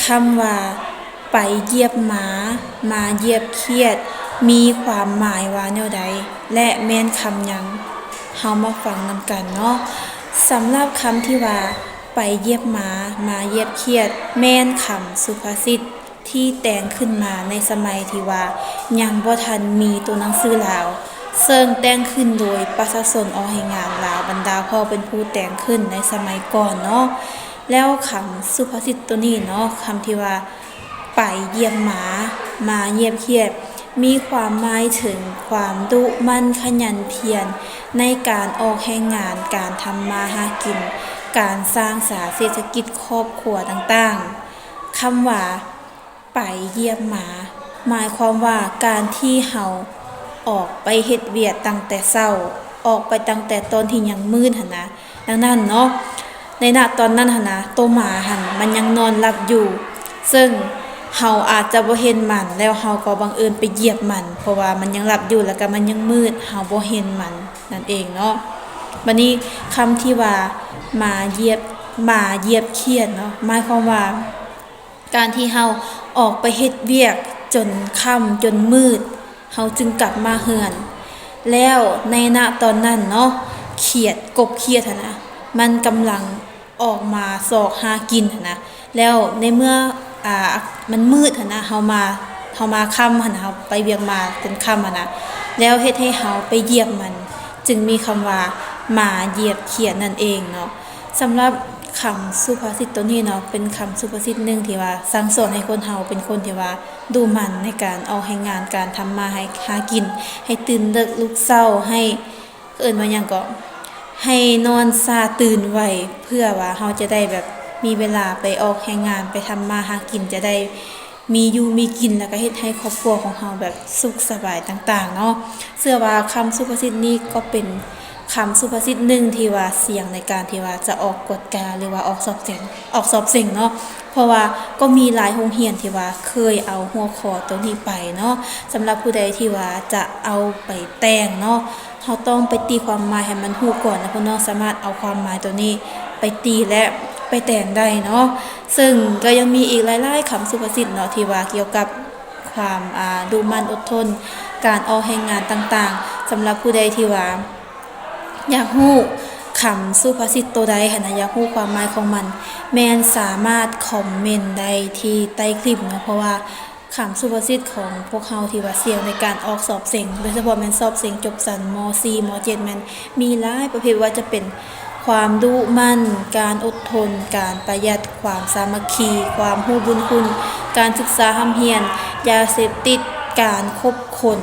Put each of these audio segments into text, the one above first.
คำว่าไปเหยียบหมามาเหยียบเขียดมีความหมายว่าแนวใดและแม่นคำหยังเฮามาฟังนำกันเนาะสำหรับคำที่ว่าไปเหยียบหมามาเหยียบเขียดแม่นคำสุภาษิตที่แต่งขึ้นมาในสมัยที่ว่ายังบ่ทันมีตัวหนังสือลาวซึ่งแต่งขึ้นโดยประชาชนอแห่งงานลาวบรรดาพ่อเป็นผู้แต่งขึ้นในสมัยก่อนเนาะแล้วคำสุภาษิตตัวนี้เนาะคำที่ว่าไปเหยียบหมามาเหยียบเขียดมีความหมายถึงความดุมั่นขยันเพียรในการออกแรงงานการทำมาหากินการสร้างสรรค์เศรษฐกิจครอบครัวต่างๆคำว่าไปเหยียบหมาหมายความว่าการที่เฮาออกไปเฮ็ดเวียกตั้งแต่เช้าออกไปตั้งแต่ตอนที่ยังมืดหั่นนะดังนั้นเนาะในณตอนนั้นหั่นนะตัวหมาหั่นมันยังนอนหลับอยู่ซึ่งเฮาอาจจะบ่เห็นมันแล้วเฮาก็บังเอิญไปเหยียบมันเพราะว่ามันยังหลับอยู่แล้วก็มันยังมืดเฮาบ่เห็นมันนั่นเองเนาะบัดนี้คำที่ว่าหมาเหยียบเขียดเนาะหมายความว่าการที่เฮาออกไปเฮ็ดเวียกจนค่ำจนมืดเฮาจึงกลับมาเฮือนแล้วในณตอนนั้นเนาะกบเขียดหั่นนะมันกำลังออกมาสอกหากินหั่นนะแล้วในเมื่อมันมืดหั่นนะเฮามาค่ำหั่นนะเฮาไปเวียกมาจนค่ำหั่นนะแล้วเฮ็ดให้เฮาไปเหยียบมันจึงมีคำว่าหมาเหยียบเขียดนั่นเองเนาะสำหรับคำสุภาษิตตัวนี้เนาะเป็นคำสุภาษิตหนึ่งที่ว่าสั่งสอนให้คนเฮาเป็นคนที่ว่าดูมันในการออกแรงงานการทำมาหากินให้ตื่นเลิกลุกเช้าให้เอิ้นว่าหยังก็ให้นอนซาตื่นไวเพื่อว่าเฮาจะได้แบบมีเวลาไปออกแรงงานไปทำมาหากินจะได้มีอยู่มีกินแล้วก็เฮ็ดให้ครอบครัวของเฮาแบบสุขสบายต่างๆเนาะเชื่อว่าคำสุภาษิตนี้ก็เป็นคำสุภาษิตหนึ่งที่ว่าเสี่ยงในการที่ว่าจะออกกฎกาหรือว่าออกสอบเสียงเนาะเพราะว่าก็มีหลายโรงเรียนที่ว่าเคยเอาหัวข้อตัวนี้ไปเนาะสำหรับผู้ใดที่ว่าจะเอาไปแต่งเนาะเฮาต้องไปตีความหมายให้มันฮู้ก่อนนะเพิ่นเนาะสามารถเอาความหมายตัวนี้ไปตีและไปแต่งได้เนาะซึ่งก็ยังมีอีกหลายๆคำสุภาษิตเนาะที่ว่าเกี่ยวกับความดูมั่นอดทนการออกแรงงานต่างๆสำหรับผู้ใดที่ว่าอยากฮู้คำสุภาษิตตัวใดหั่นน่ะอยากฮู้ความหมายของมันแม่นสามารถคอมเมนต์ได้ที่ใต้คลิปเนาะเพราะว่าคำสุภาษิตของพวกเฮาที่ว่าเสี่ยงในการออกสอบเสียงโดยเฉพาะแม่นสอบเสียงจบสั้นม.4 ม.7 แม่นมีหลายประเภทว่าจะเป็นความดุมั่นการอดทนการประหยัดความสามัคคีความรู้บุญคุณการศึกษาร่ำเรียนยาเสพติดการคบคน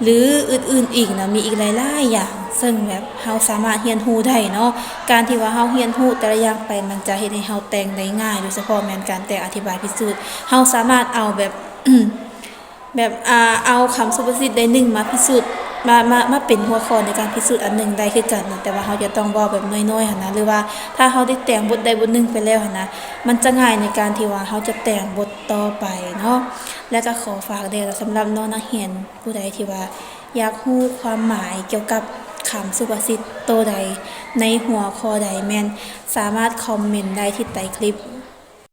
หรืออื่นๆอีกนะมีอีกหลายๆอย่างซึ่งแบบเฮาสามารถเรียนรู้ได้เนาะการที่ว่าเฮาเรียนรู้แต่ละอย่างไปมันจะเฮ็ดให้เฮาแต่งได้ง่ายโดยเฉพาะแม่นการแต่งอธิบายพิสูจน์เฮาสามารถเอาแบบ แบบเอาคำสุภาษิตใดหนึ่งมาพิสูจน์มาเป็นหัวข้อในการพิสูจน์อันหนึ่งได้คือกันนะแต่ว่าเฮาจะต้องเว้าแบบน้อยๆหั่นนะหรือว่าถ้าเฮาได้แต่งบทใดบทหนึ่งไปแล้วหั่นนะมันจะง่ายในการที่ว่าเฮาจะแต่งบทต่อไปเนาะและก็ขอฝากเด้อสำหรับน้องนักเรียนผู้ใดที่ว่าอยากรู้ความหมายเกี่ยวกับคำสุภาษิตตัวใดในหัวข้อใดแม่นสามารถคอมเมนต์ได้ที่ใต้คลิป